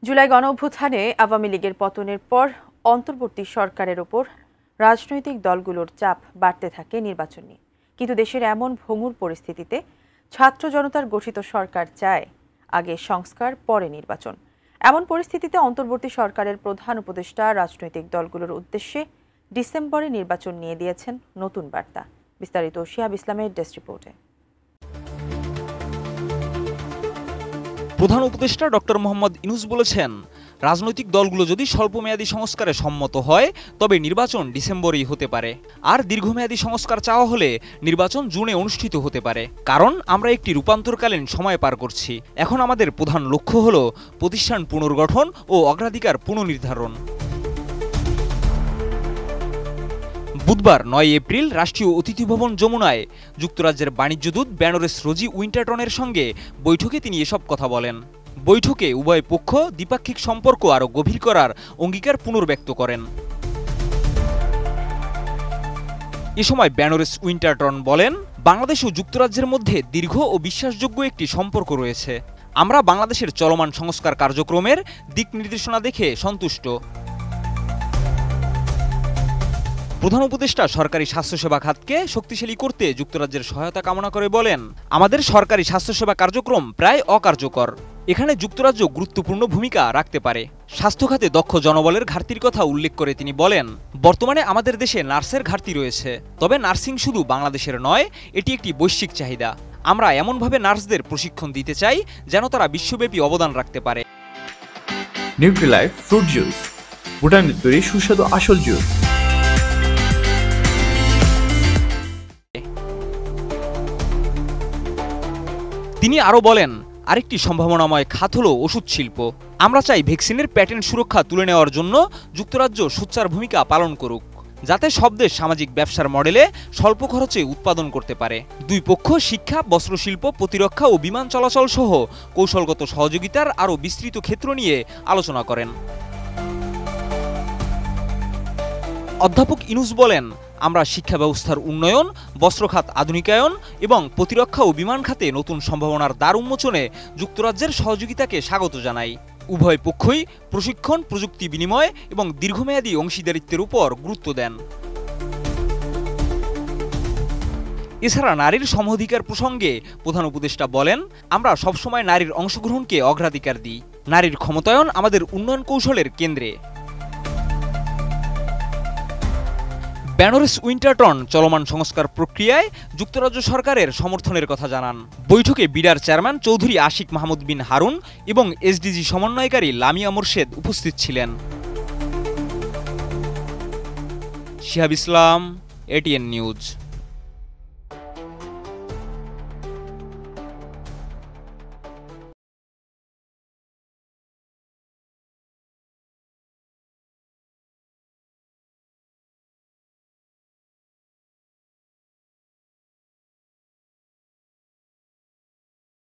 জুলাই গণঅভ্যুত্থানে আওয়ামী লীগের পতনের পর অন্তর্বর্তী সরকারের ওপর রাজনৈতিক দলগুলোর চাপ বাড়তে থাকে নির্বাচন নিয়ে। কিন্তু দেশের এমন ভঙ্গুর পরিস্থিতিতে ছাত্র জনতার গঠিত সরকার চায় আগে সংস্কার পরে নির্বাচন। এমন পরিস্থিতিতে অন্তর্বর্তী সরকারের প্রধান উপদেষ্টা রাজনৈতিক দলগুলোর উদ্দেশ্যে ডিসেম্বরে নির্বাচন নিয়ে দিয়েছেন নতুন বার্তা। বিস্তারিত শিহাব ইসলামের ডেস্ক রিপোর্টে। প্রধান উপদেষ্টা ডক্টর মোহাম্মদ ইউনূস বলেছেন, রাজনৈতিক দলগুলো যদি স্বল্পমেয়াদী সংস্কারে সম্মত হয় তবে নির্বাচন ডিসেম্বরেই হতে পারে, আর দীর্ঘমেয়াদী সংস্কার চাওয়া হলে নির্বাচন জুনে অনুষ্ঠিত হতে পারে। কারণ আমরা একটি রূপান্তরকালীন সময় পার করছি। এখন আমাদের প্রধান লক্ষ্য হল প্রতিষ্ঠান পুনর্গঠন ও অগ্রাধিকার পুনর্নির্ধারণ। বুধবার ৯ এপ্রিল রাষ্ট্রীয় অতিথি ভবন যমুনায় যুক্তরাজ্যের বাণিজ্যদূত ব্যানরেস রোজি উইন্টারটনের সঙ্গে বৈঠকে তিনি এসব কথা বলেন। বৈঠকে উভয় পক্ষ দ্বিপাক্ষিক সম্পর্ক আরও গভীর করার অঙ্গীকার পুনর্ব্যক্ত করেন। এ সময় ব্যানরেস উইন্টারটন বলেন, বাংলাদেশ ও যুক্তরাজ্যের মধ্যে দীর্ঘ ও বিশ্বাসযোগ্য একটি সম্পর্ক রয়েছে। আমরা বাংলাদেশের চলমান সংস্কার কার্যক্রমের দিক নির্দেশনা দেখে সন্তুষ্ট। প্রধান উপদেষ্টা সরকারি স্বাস্থ্যসেবা খাতকে শক্তিশালী করতে যুক্তরাজ্যের সহায়তা কামনা করে বলেন, আমাদের সরকারি স্বাস্থ্যসেবা কার্যক্রম প্রায় অকার্যকর। এখানে যুক্তরাজ্য গুরুত্বপূর্ণ ভূমিকা রাখতে পারে। স্বাস্থ্য খাতে দক্ষ জনবলের ঘাটতির কথা উল্লেখ করে তিনি বলেন, বর্তমানে আমাদের দেশে নার্সের ঘাটতি রয়েছে। তবে নার্সিং শুধু বাংলাদেশের নয়, এটি একটি বৈশ্বিক চাহিদা। আমরা এমনভাবে নার্সদের প্রশিক্ষণ দিতে চাই যেন তারা বিশ্বব্যাপী অবদান রাখতে পারে। নিউট্রিলাইফ ফ্রুট জুস, ভুটানের তৈরি সুস্বাদু আসল জুস। তিনি আরও বলেন, আরেকটি সম্ভাবনাময় খাত হল ওষুধ শিল্প। আমরা চাই ভ্যাকসিনের প্যাটেন্ট সুরক্ষা তুলে নেওয়ার জন্য যুক্তরাজ্য সোচ্চার ভূমিকা পালন করুক, যাতে সব দেশ সামাজিক ব্যবসার মডেলে স্বল্প খরচে উৎপাদন করতে পারে। দুই পক্ষ শিক্ষা, বস্ত্রশিল্প, প্রতিরক্ষা ও বিমান চলাচল সহ কৌশলগত সহযোগিতার আরও বিস্তৃত ক্ষেত্র নিয়ে আলোচনা করেন। অধ্যাপক ইউনূস বলেন, আমরা শিক্ষা ব্যবস্থার উন্নয়ন, বস্ত্রখাত আধুনিকায়ন এবং প্রতিরক্ষা ও বিমান খাতে নতুন সম্ভাবনার দ্বার উন্মোচনে যুক্তরাজ্যের সহযোগিতাকে স্বাগত জানাই। উভয় পক্ষই প্রশিক্ষণ, প্রযুক্তি বিনিময় এবং দীর্ঘমেয়াদী অংশীদারিত্বের উপর গুরুত্ব দেন। এছাড়া নারীর সম-অধিকার প্রসঙ্গে প্রধান উপদেষ্টা বলেন, আমরা সবসময় নারীর অংশগ্রহণকে অগ্রাধিকার দিই। নারীর ক্ষমতায়ন আমাদের উন্নয়ন কৌশলের কেন্দ্রে। ব্যানরেস উইন্টারটন চলমান সংস্কার প্রক্রিয়ায় যুক্তরাজ্য সরকারের সমর্থনের কথা জানান। বৈঠকে বিডার চেয়ারম্যান চৌধুরী আশিক মাহমুদ বিন হারুন এবং এসডিজি সমন্বয়কারী লামিয়া মোর্শেদ উপস্থিত ছিলেন। শিহাব ইসলাম, এটিএন নিউজ।